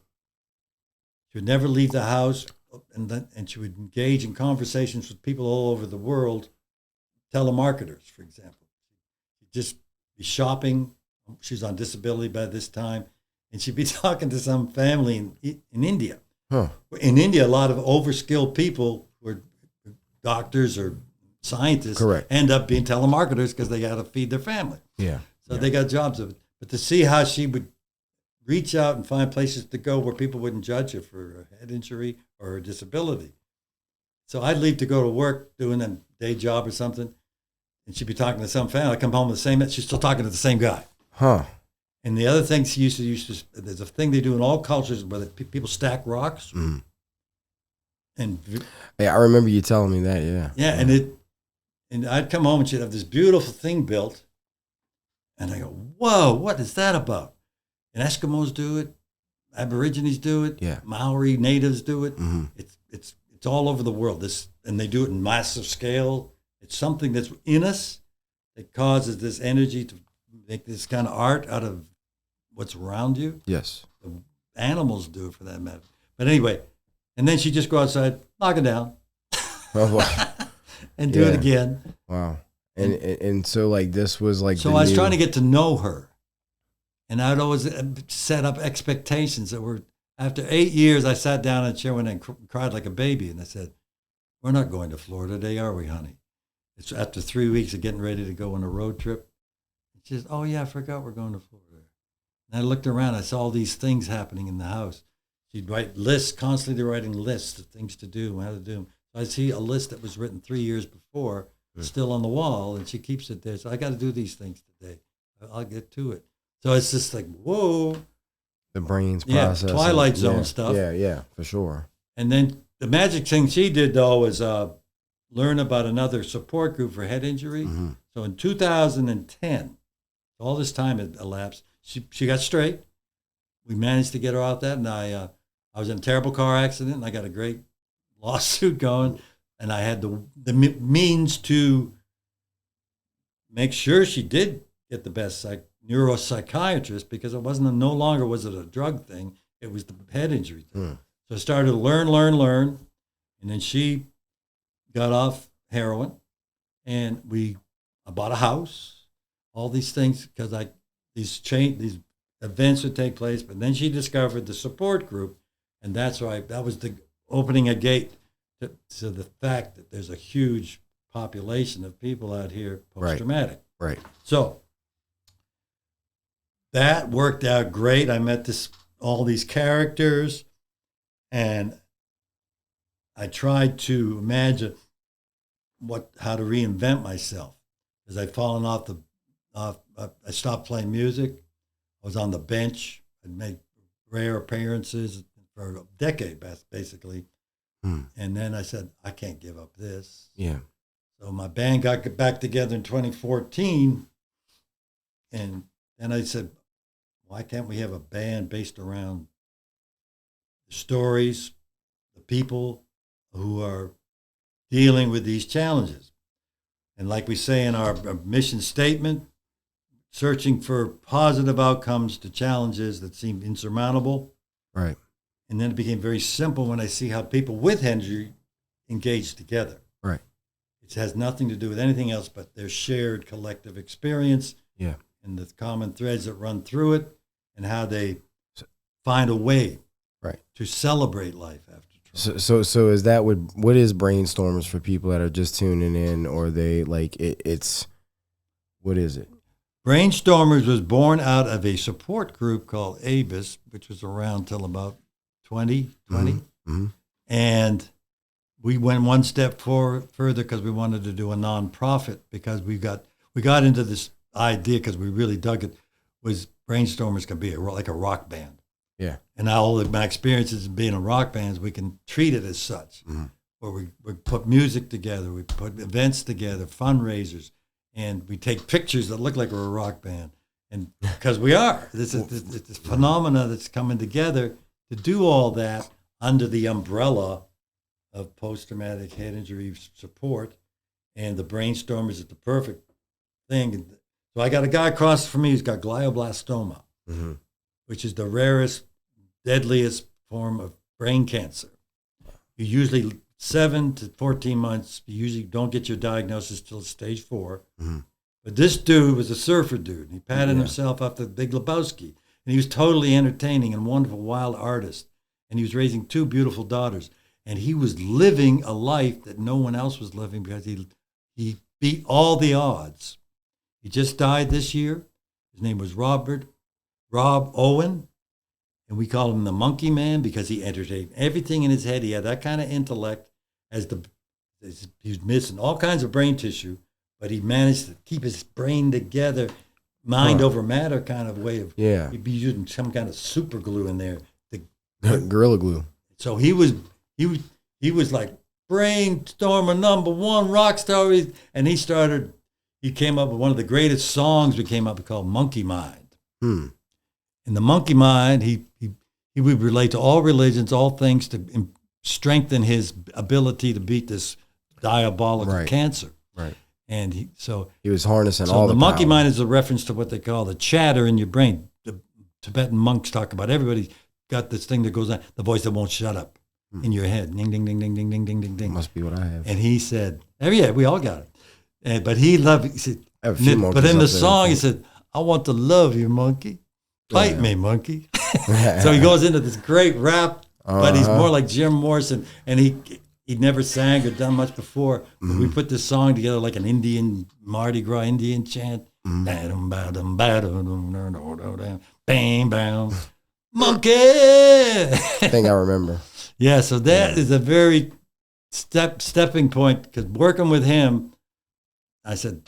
She would never leave the house, and she would engage in conversations with people all over the world, telemarketers, for example. She'd just be shopping. She's on disability by this time, and she'd be talking to some family in India. Huh. In India, a lot of overskilled people who are doctors or scientists end up being telemarketers because they got to feed their family. Yeah. So they got jobs of it. But to see how she would reach out and find places to go where people wouldn't judge her for a head injury or a disability. So I'd leave to go to work doing a day job or something, and she'd be talking to some family. I'd come home with the same, she's still talking to the same guy. Huh. And the other thing she used to there's a thing they do in all cultures where people stack rocks. Mm. And I remember you telling me that, yeah. Yeah, and I'd come home and she'd have this beautiful thing built. And I go, whoa, what is that about? And Eskimos do it. Aborigines do it. Yeah. Maori natives do it. Mm-hmm. It's all over the world. And they do it in massive scale. It's something that's in us that causes this energy to make this kind of art out of what's around you. Yes. The animals do it for that matter. But anyway, and then she just go outside, knock it down, Oh, wow. and do it again. Wow. And so like this was like So I was trying to get to know her, and I'd always set up expectations that were. After 8 years, I sat down in a chair and cried like a baby, and I said, "We're not going to Florida today, are we, honey?" It's after 3 weeks of getting ready to go on a road trip. She says, "Oh yeah, I forgot we're going to Florida." And I looked around. I saw all these things happening in the house. She'd write lists, constantly writing lists of things to do and how to do them. So I see a list that was written 3 years before, still on the wall, and she keeps it there. So I got to do these things today. I'll get to it. So it's just like, whoa. the brain's process. Twilight Zone stuff. Yeah, for sure. And then the magic thing she did, though, was learn about another support group for head injury. Mm-hmm. So in 2010, all this time had elapsed, she got straight. We managed to get her out that, and I was in a terrible car accident, and I got a great lawsuit going, and I had the means to make sure she did get the best neuropsychiatrist, because it wasn't no longer was it a drug thing, it was the head injury thing. So I started to learn, and then she got off heroin, and I bought a house, all these things, because these events would take place. But then she discovered the support group, and that was the opening a gate to the fact that there's a huge population of people out here post-traumatic. Right. So that worked out great. I met all these characters, and I tried to imagine how to reinvent myself, because I'd fallen off I stopped playing music. I was on the bench. I'd make rare appearances for a decade, basically. And then I said, I can't give up this. Yeah. So my band got back together in 2014, and then I said, why can't we have a band based around the stories, the people who are dealing with these challenges? And like we say in our mission statement, searching for positive outcomes to challenges that seem insurmountable. Right. And then it became very simple when I see how people with injury engage together. Right. It has nothing to do with anything else but their shared collective experience. Yeah. And the common threads that run through it, and how they find a way to celebrate life after trauma. So is that what is Brainstorms for people that are just tuning in, or they like it's what is it? Brainstormers was born out of a support group called ABIS, which was around till about 2020. Mm-hmm. And we went one step further because we wanted to do a nonprofit, because we got into this idea, because we really dug it, was Brainstormers can be like a rock band. Yeah. And all of my experiences of being in rock bands, we can treat it as such, where we put music together, we put events together, fundraisers, and we take pictures that look like we're a rock band. And because we are, this phenomena that's coming together to do all that under the umbrella of post-traumatic head injury support, and the Brainstormers is the perfect thing. So I got a guy across from me who's got glioblastoma, which is the rarest, deadliest form of brain cancer. You usually 7 to 14 months. You usually don't get your diagnosis till stage 4. But this dude was a surfer dude. He patted himself up the Big Lebowski, and he was totally entertaining and wonderful, wild artist. And he was raising 2 beautiful daughters, and he was living a life that no one else was living, because he beat all the odds. He just died this year. His name was Rob Owen, and we call him the Monkey Man, because he entertained everything in his head. He had that kind of intellect, he was missing all kinds of brain tissue, but he managed to keep his brain together, mind over matter kind of way of. Yeah. He'd be using some kind of super glue in there. Gorilla Glue. So he was like Brainstormer #1 rock star, and he came up with one of the greatest songs we came up with, called Monkey Mind. And the Monkey Mind, he he would relate to all religions, all things to strengthen his ability to beat this diabolical Right. cancer. Right. And He was harnessing so all the the monkey power. mind is a reference to what they call the chatter in your brain. The Tibetan monks talk about everybody got this thing that goes on, the voice that won't shut up in your head. Ding, ding, ding, ding, ding, ding, ding, ding, ding. Must be what I have. And he said, oh, yeah, we all got it. But he loved it. He said, I have a few but monkeys in the up there, song, he I think. said, I want to love you, monkey. Bite Yeah. me, monkey. So he goes into this great rap, but he's more like Jim Morrison. And he'd never sang or done much before. But we put this song together like an Indian, Mardi Gras Indian chant. Bam, bam, bam, monkey. I think I remember. Yeah, so that is a very stepping point, because working with him, I said,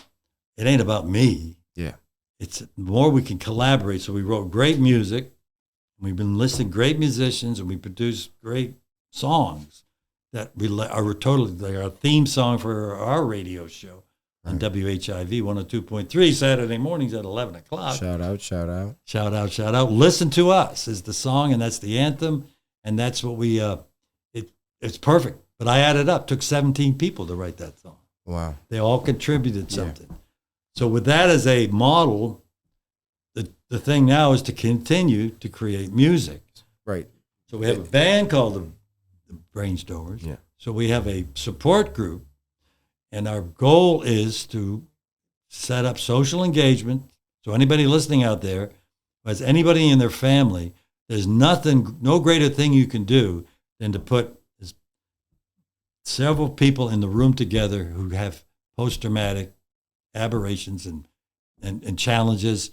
it ain't about me. Yeah. It's the more we can collaborate. So we wrote great music. We've been listing great musicians, and we produced great songs that are totally like our theme song for our radio show on WHIV 102.3 Saturday mornings at 11 o'clock. Shout out, shout out. Shout out, shout out. Listen to Us is the song, and that's the anthem, and that's what we, it's perfect. But I added up, took 17 people to write that song. Wow. They all contributed something. So with that as a model, the thing now is to continue to create music. Right. So we have a band called the Brainstorms. Yeah. So we have a support group, and our goal is to set up social engagement. So anybody listening out there, as anybody in their family, there's no greater thing you can do than to put several people in the room together who have post-traumatic aberrations and challenges.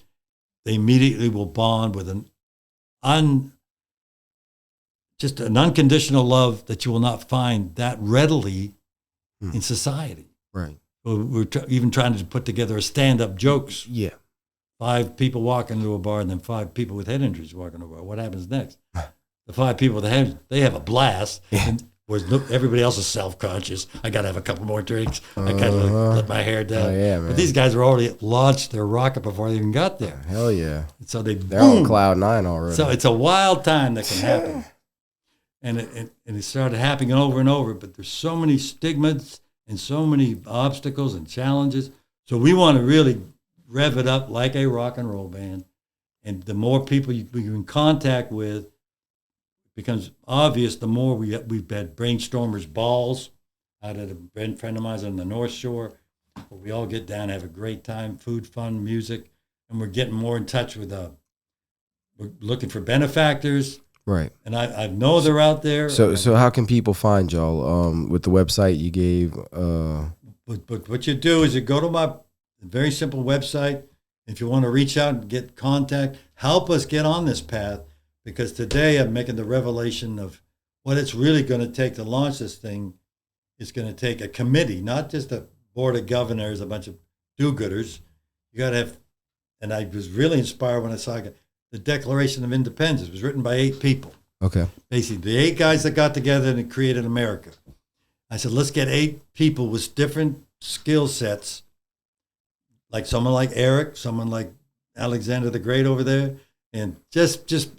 They immediately will bond with just an unconditional love that you will not find that readily in society. Right. We're even trying to put together a stand-up jokes. Yeah. 5 people walk into a bar, and then 5 people with head injuries walk into a bar. What happens next? The 5 people with the head, they have a blast. Yeah. And everybody else is self-conscious. I got to have a couple more drinks. I kind of let my hair down. Oh, yeah, man. But these guys are already launched their rocket before they even got there. Hell yeah. So They're on cloud 9 already. So it's a wild time that can happen. And it started happening over and over, but there's so many stigmas and so many obstacles and challenges. So we want to really rev it up like a rock and roll band. And the more people we're in contact with, it becomes obvious, the more we've had Brainstormers balls out at a friend of mine's on the North Shore, where we all get down, have a great time, food, fun, music, and we're getting more in touch with, we're looking for benefactors. Right. And I know they're out there. So how can people find y'all? With the website you gave? But what you do is you go to my very simple website. If you want to reach out and get contact, help us get on this path, because today I'm making the revelation of what it's really going to take to launch this thing. It's going to take a committee, not just a board of governors, a bunch of do-gooders. You got to have, and I was really inspired when I saw the Declaration of Independence. It was written by 8 people. Okay. Basically, the 8 guys that got together and created America. I said, let's get 8 people with different skill sets, like someone like Eric, someone like Alexander the Great over there, and just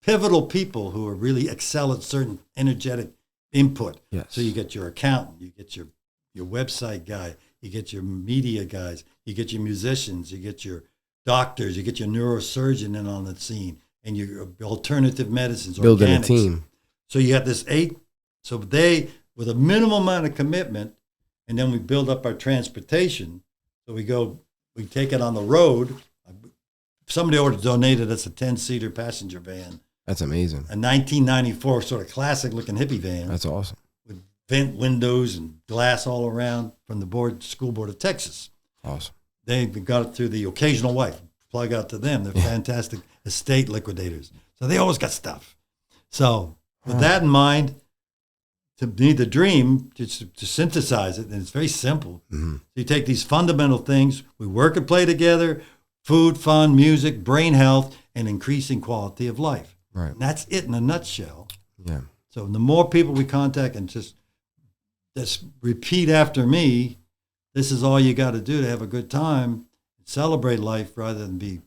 pivotal people who are really excel at certain energetic input. Yes. So you get your accountant, you get your website guy, you get your media guys, you get your musicians, you get your doctors, you get your neurosurgeon in on the scene, and your alternative medicines, Building organics. a team. So you have this 8. So they, with a minimal amount of commitment, and then we build up our transportation. So we take it on the road. Somebody donated us a 10-seater passenger van, That's amazing. a 1994 sort of classic-looking hippie van That's awesome. with vent windows and glass all around from the school board of Texas. Awesome. They got it through the Occasional Wife. Plug out to them. They're fantastic estate liquidators. So they always got stuff. So with that in mind, to me, the dream, just to synthesize it, and it's very simple. Mm-hmm. So you take these fundamental things, we work and play together, food, fun, music, brain health, and increasing quality of life. Right. And that's it in a nutshell. Yeah. So the more people we contact and just repeat after me, this is all you got to do to have a good time, celebrate life rather than be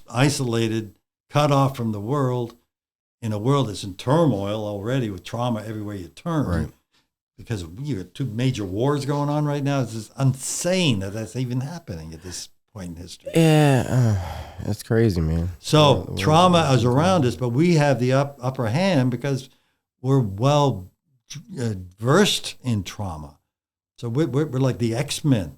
isolated, cut off from the world, in a world that's in turmoil already with trauma everywhere you turn. Right. Because you got 2 major wars going on right now. It's just insane that that's even happening at this point in history. Yeah, that's crazy, man. So trauma is around us, but we have the upper hand because we're well versed in trauma. So we're like the X-Men.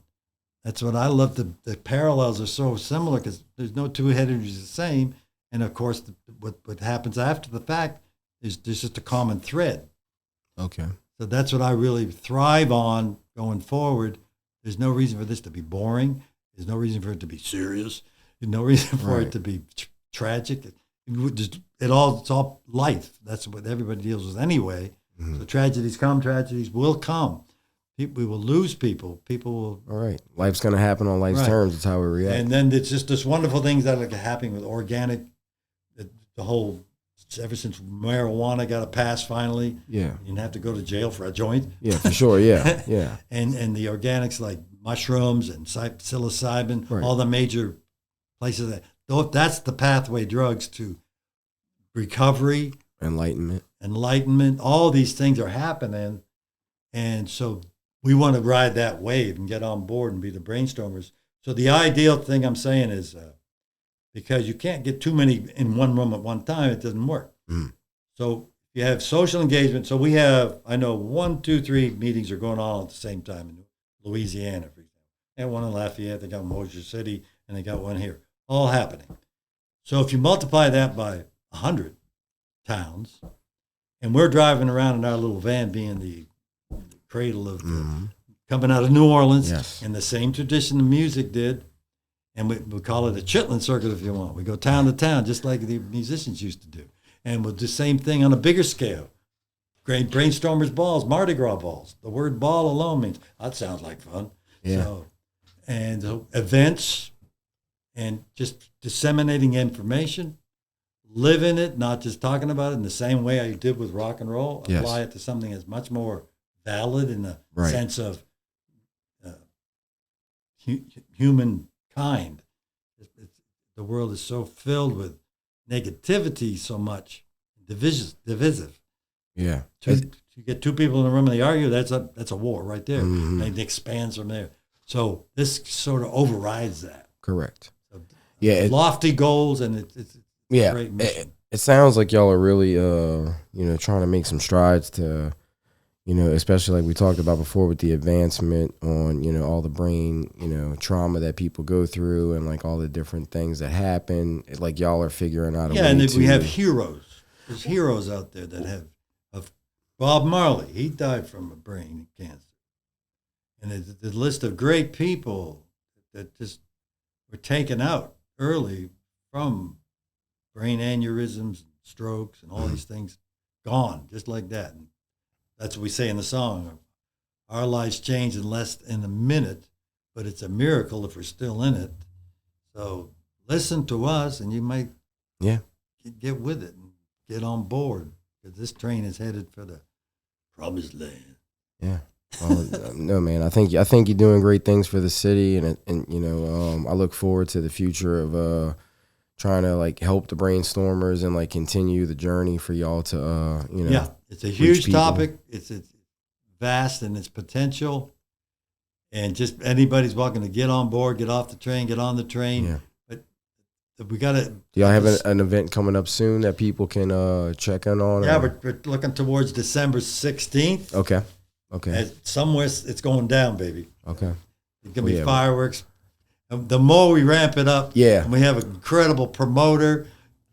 That's what I love. The parallels are so similar because there's no 2 entities the same. And of course, what happens after the fact is there's just a common thread. Okay. So that's what I really thrive on going forward. There's no reason for this to be boring. There's no reason for it to be serious. There's no reason for it to be tragic. It's all life. That's what everybody deals with anyway. Mm-hmm. So tragedies come, tragedies will come. We will lose people. People will. All right. Life's going to happen on life's terms. It's how we react. And then it's just this wonderful things that are happening with organic, the whole, ever since marijuana got a pass finally. Yeah. You didn't have to go to jail for a joint. Yeah, for sure. Yeah. Yeah. and the organics like mushrooms and psilocybin, right. all the major places that's the pathway drugs to recovery, enlightenment. All these things are happening. And so we want to ride that wave and get on board and be the brainstormers. So the ideal thing I'm saying is because you can't get too many in one room at one time, it doesn't work. Mm. So you have social engagement. So we have, I know 1, 2, 3 meetings are going on at the same time in Louisiana, for example. And one in Lafayette, they got Mosier City, and they got one here. All happening. So if you multiply that by 100 towns, and we're driving around in our little van being the cradle of coming out of New Orleans in the same tradition the music did, and we call it a chitlin circuit if you want. We go town to town just like the musicians used to do, and we'll do the same thing on a bigger scale. Great brainstormers balls, Mardi Gras balls. The word ball alone means that sounds like fun. Yeah. So, and events, and just disseminating information, living it, not just talking about it in the same way I did with rock and roll. Apply it to something that's much more valid in the sense of humankind. The world is so filled with negativity, so much divisive. Yeah. You get 2 people in a room and they argue, that's a war right there. Mm-hmm. And it expands from there. So this sort of overrides that. Correct. So, lofty goals, and it's a great mission. It sounds like y'all are really trying to make some strides to, especially like we talked about before with the advancement on, all the brain, trauma that people go through and like all the different things that happen. Like y'all are figuring out a way and to. We have heroes. There's heroes out there that have. Bob Marley, he died from a brain cancer. And the list of great people that just were taken out early from brain aneurysms, strokes, and all these things, gone just like that. And that's what we say in the song. Our lives change in less than a minute, but it's a miracle if we're still in it. So listen to us, and you might get with it and get on board, because this train is headed for the promised land. Yeah. Well, no, man. I think you're doing great things for the city, and I look forward to the future of trying to like help the brainstormers and like continue the journey for y'all to Yeah, it's a huge topic. It's vast in its potential, and just anybody's welcome to get on board, get off the train, get on the train. Yeah. But we got to. Do y'all have an event coming up soon that people can check in on? Yeah, we're looking towards December 16th. Okay. Somewhere it's going down, baby. Okay. It's going to be fireworks. The more we ramp it up, and we have an incredible promoter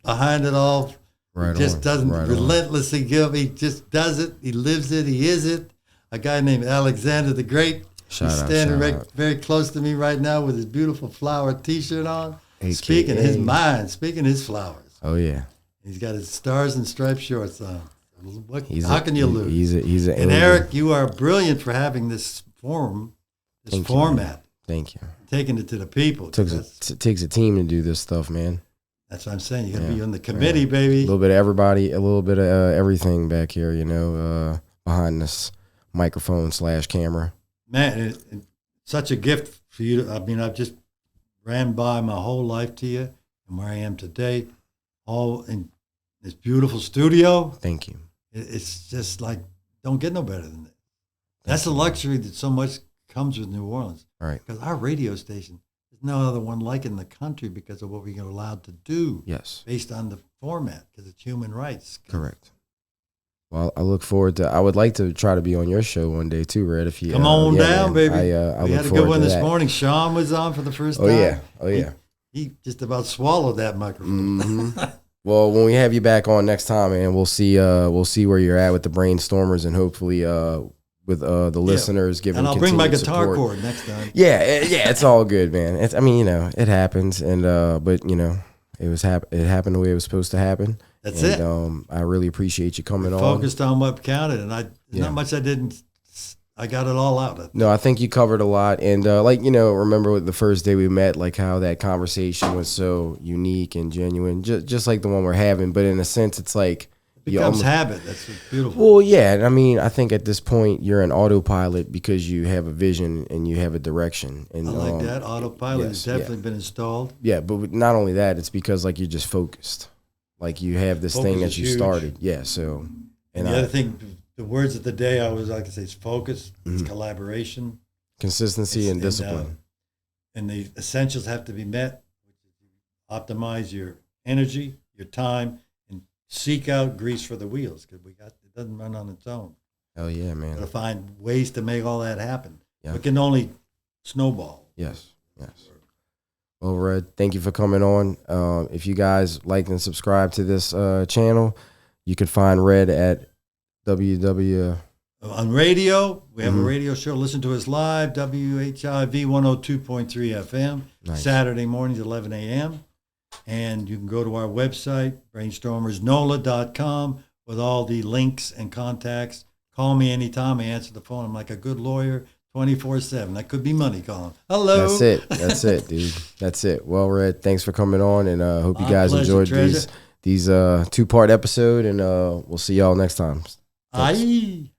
behind it all. Right. He just doesn't relentlessly give. He just does it. He lives it. He is it. A guy named Alexander the Great. He's standing very close to me right now with his beautiful flower T-shirt on. AKA. Speaking his mind, speaking his flowers. Oh, yeah. He's got his stars and striped shorts on. How can you lose? He's an and Eric, you are brilliant for having this forum, format. Thank you. Taking it to the people. It takes a team to do this stuff, man. That's what I'm saying. You got to be on the committee, baby. A little bit of everybody, a little bit of everything back here, behind this microphone / camera. Man, it's such a gift for you. I've just ran by my whole life to you and where I am today, all in this beautiful studio. Thank you. It's just like, don't get no better than that. That's a luxury that so much comes with New Orleans. All right. Because our radio station, there's no other one like it in the country because of what we're allowed to do. Yes. Based on the format, because it's human rights. Correct. Well, I look forward to. I would like to try to be on your show one day too, Red. If you come on down, man, baby. I we look had a forward good one to this that. morning. Sean was on for the first Oh time. yeah. He just about swallowed that microphone. Mm-hmm. Well, when we have you back on next time, man, we'll see where you're at with the Brainstormers, and hopefully with the listeners giving. And I'll bring my continued guitar support. cord next time. Yeah, it's all good, man. I mean, it happens, and but it happened the way it was supposed to happen. That's it. I really appreciate you coming on. Focused on what counted, and not much I didn't. I got it all out. No, I think you covered a lot, and remember the first day we met, like how that conversation was so unique and genuine, just like the one we're having. But in a sense, it's like it becomes habit. That's what's beautiful. Well, yeah, and I mean, I think at this point you're an autopilot because you have a vision and you have a direction. And I like that autopilot has definitely been installed. Yeah, but not only that, it's because like you're just focused, like you have this thing that you started. Yeah, so and the other thing. The words of the day I always like to say is focus, it's collaboration, consistency, and discipline. And the essentials have to be met. Optimize your energy, your time, and seek out grease for the wheels because it doesn't run on its own. Hell yeah, man! Got to find ways to make all that happen. Yeah. It can only snowball. Yes. Well, Red, thank you for coming on. If you guys like and subscribe to this channel, you can find Red at on radio. We have a radio show. Listen to us live, WHIV 102.3 FM, Nice. Saturday mornings, 11 a.m. And you can go to our website, brainstormersnola.com, with all the links and contacts. Call me anytime. I answer the phone. I'm like a good lawyer, 24/7. That could be money calling. Hello. That's it, dude. That's it. Well, Red, thanks for coming on, and hope you guys enjoyed these 2-part episode, and we'll see y'all next time. Thanks. Aye.